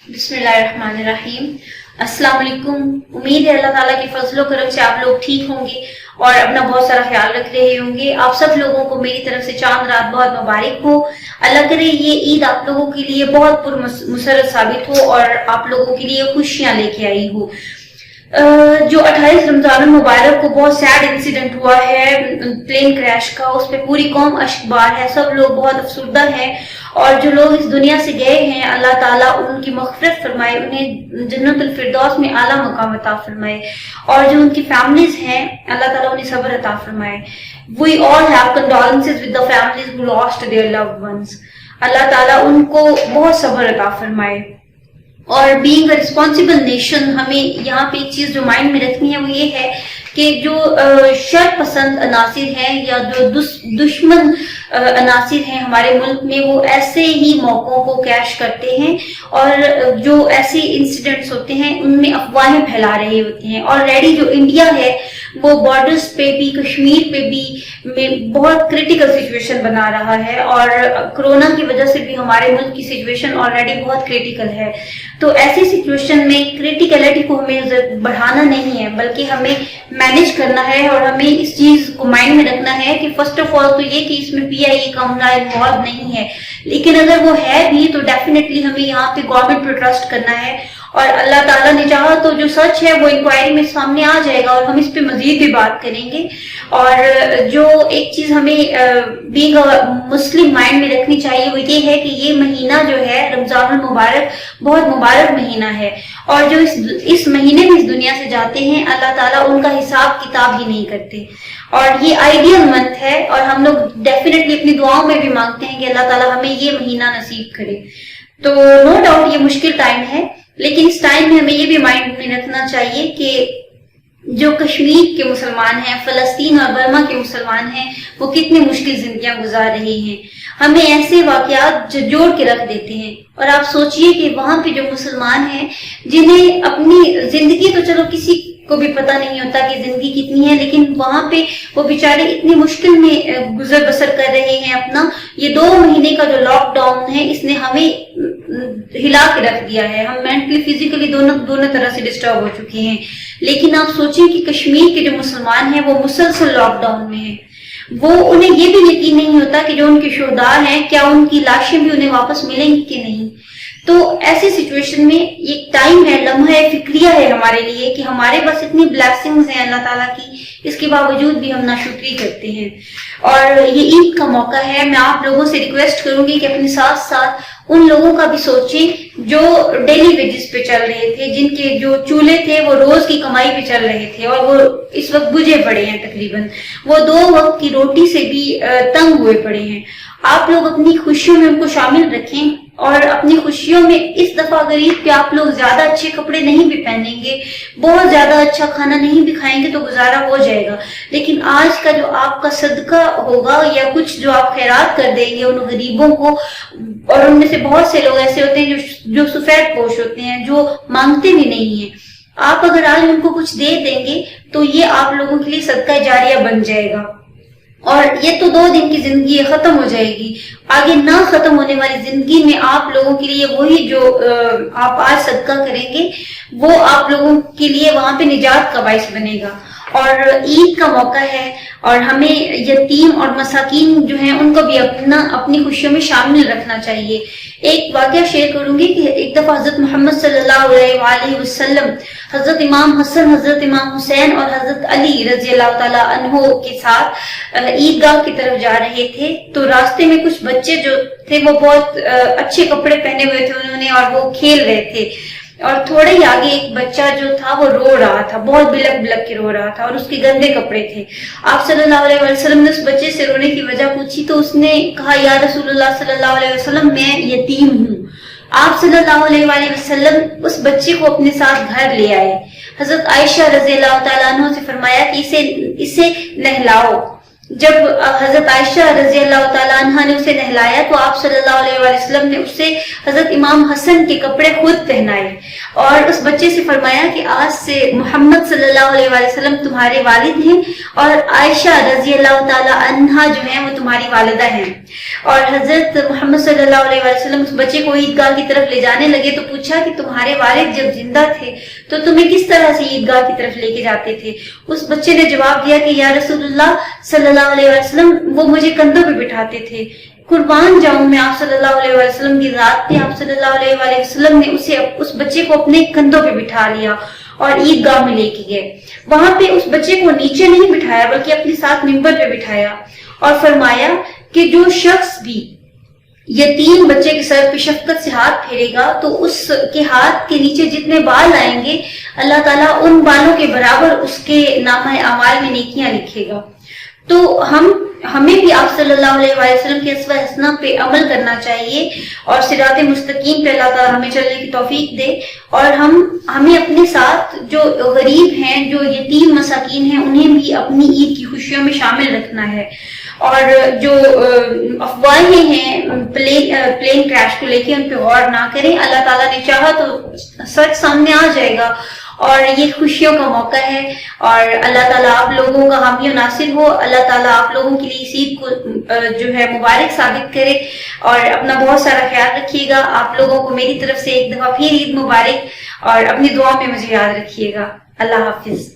बिस्मिल्लाहिर्रहमानिर्रहीम। अस्सलाम वालेकुम। उम्मीद है अल्लाह ताला के फजलो करम से आप लोग ठीक होंगे और अपना बहुत सारा ख्याल रख रहे होंगे। आप सब लोगों को मेरी तरफ से चांद रात बहुत मुबारक हो। अल्लाह करे ये ईद आप लोगों के लिए बहुत पुरमसरत साबित हो और आप लोगों के लिए खुशियां लेके आई हो। जो 28 रमजान मुबारक को बहुत सैड इंसिडेंट हुआ है प्लेन क्रैश का, उस पर पूरी कौम अश्कबार है, सब लोग बहुत अफसुर्दा हैं और जो लोग इस दुनिया से गए हैं अल्लाह ताला उनकी मग़फ़िरत फरमाए, उन्हें जन्नतुल फिरदौस में आला मकाम अता फरमाए और जो उनकी फैमिलीज हैं अल्लाह ताला उन्हें सब्र अता फरमाए। We all have condolences with the families who lost their loved ones। अल्लाह ताला उनको बहुत सब्र अता फरमाए। और बीइंग अ रिस्पॉन्सिबल नेशन हमें यहाँ पे एक चीज जो माइंड में रखनी है वो ये है कि जो शर पसंद अनासिर हैं या जो दुश्मन अनासिर हैं हमारे मुल्क में, वो ऐसे ही मौकों को कैश करते हैं और जो ऐसे इंसिडेंट्स होते हैं उनमें अफवाहें फैला रहे होते हैं। ऑलरेडी जो इंडिया है वो बॉर्डर्स पे भी, कश्मीर पे भी में बहुत क्रिटिकल सिचुएशन बना रहा है और कोरोना की वजह से भी हमारे मुल्क की सिचुएशन ऑलरेडी बहुत क्रिटिकल है। तो ऐसी सिचुएशन में क्रिटिकलिटी को हमें बढ़ाना नहीं है बल्कि हमें मैनेज करना है और हमें इस चीज को माइंड में रखना है कि फर्स्ट ऑफ ऑल तो ये कि इसमें PIA का हमला इन्वॉल्व नहीं है, लेकिन अगर वो है भी तो डेफिनेटली हमें यहाँ पे गवर्नमेंट पे ट्रस्ट करना है और अल्लाह ताला ने चाहा तो जो सच है वो इंक्वायरी में सामने आ जाएगा और हम इस पे मजीद भी बात करेंगे। और जो एक चीज हमें बीइंग मुस्लिम माइंड में रखनी चाहिए वो ये है कि ये महीना जो है रमजानुल मुबारक बहुत मुबारक महीना है और जो इस महीने में इस दुनिया से जाते हैं अल्लाह ताला उनका हिसाब किताब ही नहीं करते और ये आइडियल मंथ है और हम लोग डेफिनेटली अपनी दुआओं में भी मांगते हैं कि अल्लाह ताला हमें ये महीना नसीब करे। तो नो डाउट ये मुश्किल टाइम है, लेकिन इस टाइम में हमें ये भी माइंड में रखना चाहिए कि जो कश्मीर के मुसलमान हैं, फलस्तीन और बर्मा के मुसलमान हैं, वो कितनी मुश्किल जिंदगियां गुजार रहे हैं। हमें ऐसे वाकयात जोड़ के रख देते हैं और आप सोचिए कि वहां पे जो मुसलमान हैं जिन्हें अपनी जिंदगी तो चलो किसी को भी पता नहीं होता कि जिंदगी कितनी है, लेकिन वहां पे वो बेचारे इतनी मुश्किल में गुजर बसर कर रहे हैं अपना। ये 2 महीने का जो लॉकडाउन है इसने हमें हिला के रख दिया है, हम मेंटली फिजिकली दोनों तरह से डिस्टर्ब हो चुके हैं। लेकिन आप सोचिए कि कश्मीर के जो मुसलमान हैं वो मुसलसल लॉकडाउन में है, वो उन्हें ये भी यकीन नहीं होता कि जो उनके शोहदा हैं क्या उनकी लाशें भी उन्हें वापस मिलेंगी कि नहीं। तो ऐसी सिचुएशन में एक टाइम है, लम्हा है, फिक्रिया है हमारे लिए कि हमारे पास इतनी ब्लेसिंग्स हैं अल्लाह ताला की, इसके बावजूद भी हम नाशुक्री करते हैं। और ये ईद का मौका है, मैं आप लोगों से रिक्वेस्ट करूंगी कि अपने साथ साथ उन लोगों का भी सोचें जो डेली वेजेस पे चल रहे थे, जिनके जो चूल्हे थे वो रोज की कमाई पे चल रहे थे और वो इस वक्त बुझे पड़े हैं, तकरीबन वो 2 वक्त की रोटी से भी तंग हुए पड़े हैं। आप लोग अपनी खुशियों में उनको शामिल रखें और अपनी खुशियों में इस दफा गरीब पे आप लोग ज्यादा अच्छे कपड़े नहीं भी पहनेंगे, बहुत ज्यादा अच्छा खाना नहीं भी खाएंगे तो गुजारा हो जाएगा, लेकिन आज का जो आपका सदका होगा या कुछ जो आप खैरात कर देंगे उन गरीबों को, और उनमें से बहुत से लोग ऐसे होते हैं जो सफेद पोश होते हैं, जो मांगते भी नहीं है, आप अगर आज उनको कुछ दे देंगे तो ये आप लोगों के लिए सदका जारिया बन जाएगा और ये तो 2 दिन की जिंदगी खत्म हो जाएगी। आगे ना खत्म होने वाली जिंदगी में आप लोगों के लिए वही जो आप आज सदका करेंगे वो आप लोगों के लिए वहां पे निजात का बाइस बनेगा। और ईद का मौका है और हमें यतीम और मसाकीन जो हैं उनको भी अपनी खुशियों में शामिल रखना चाहिए। एक वाकया शेयर करूंगी कि एक दफा हजरत मोहम्मद सल्लल्लाहु अलैहि वसल्लम हजरत इमाम हसन, हजरत इमाम हुसैन और हजरत अली रजी अल्लाह ताला अन्हो के साथ ईदगाह की तरफ जा रहे थे। तो रास्ते में कुछ बच्चे जो थे वो बहुत अच्छे कपड़े पहने हुए थे उन्होंने और वो खेल रहे थे और थोड़े ही आगे एक बच्चा जो था वो रो रहा था, बहुत बिलक बिलक के रो रहा था और उसके गंदे कपड़े थे। आप सल्लल्लाहु अलैहि वसल्लम ने उस बच्चे से रोने की वजह पूछी तो उसने कहा, या रसूलुल्लाह सल्लल्लाहु अलैहि वसल्लम मैं यतीम हूँ। आप सल्लल्लाहु अलैहि वसल्लम उस बच्चे को अपने साथ घर ले आए। हजरत आयशा रज़ियल्लाहु ताला अन्हा से फरमाया कि इसे नहलाओ। جب حضرت عائشہ رضی اللہ تعالیٰ عنہ نے اسے نہلایا تو آپ صلی اللہ علیہ وسلم نے اسے حضرت امام حسن کے کپڑے خود پہنائے اور اس بچے سے فرمایا کہ آج سے محمد صلی اللہ علیہ وسلم تمہارے والد ہیں اور عائشہ رضی اللہ تعالیٰ عنہ جو ہیں وہ تمہاری والدہ ہیں۔ اور حضرت محمد صلی اللہ علیہ وسلم اس بچے کو عیدگاہ کی طرف لے جانے لگے تو پوچھا کہ تمہارے والد جب زندہ تھے تو تمہیں کس طرح سے عیدگاہ کی طرف لے کے جاتے تھے؟ اس بچے نے جواب دیا کہ یا رسول اللہ صلی اللہ علیہ وسلم وہ مجھے کندھوں پہ بٹھاتے تھے، قربان جاؤں میں آپ صلی اللہ علیہ وسلم کی ذات پہ۔ آپ صلی اللہ علیہ وسلم نے اس بچے کو اپنے کندھوں پہ بٹھا لیا اور عیدگاہ میں لے کے گئے۔ وہاں پہ اس بچے کو نیچے نہیں بٹھایا بلکہ اپنے ساتھ ممبر پہ بٹھایا اور فرمایا کہ جو شخص بھی یتیم بچے کے سر پہ شفقت سے ہاتھ پھیرے گا تو اس کے ہاتھ کے نیچے جتنے بال آئیں گے اللہ تعالیٰ ان بالوں کے برابر اس کے نامہ اعمال میں نیکیاں لکھے گا۔ تو ہمیں بھی آپ صلی اللہ علیہ وسلم کے اسوہ حسنہ پہ عمل کرنا چاہیے اور صراط مستقیم پہ اللہ تعالیٰ ہمیں چلنے کی توفیق دے، اور ہمیں اپنے ساتھ جو غریب ہیں، جو یتیم مساکین ہیں، انہیں بھی اپنی عید کی خوشیوں میں شامل رکھنا ہے۔ اور جو افواہیں ہیں پلین کریش کو لے کے ان پہ غور نہ کریں، اللہ تعالیٰ نے چاہا تو سچ سامنے آ جائے گا اور یہ خوشیوں کا موقع ہے، اور اللہ تعالیٰ آپ لوگوں کا حامی و ناصر ہو۔ اللہ تعالیٰ آپ لوگوں کے لیے اس عید کو جو ہے مبارک ثابت کرے، اور اپنا بہت سارا خیال رکھیے گا۔ آپ لوگوں کو میری طرف سے ایک دفعہ پھر عید مبارک، اور اپنی دعا میں مجھے یاد رکھیے گا۔ اللہ حافظ۔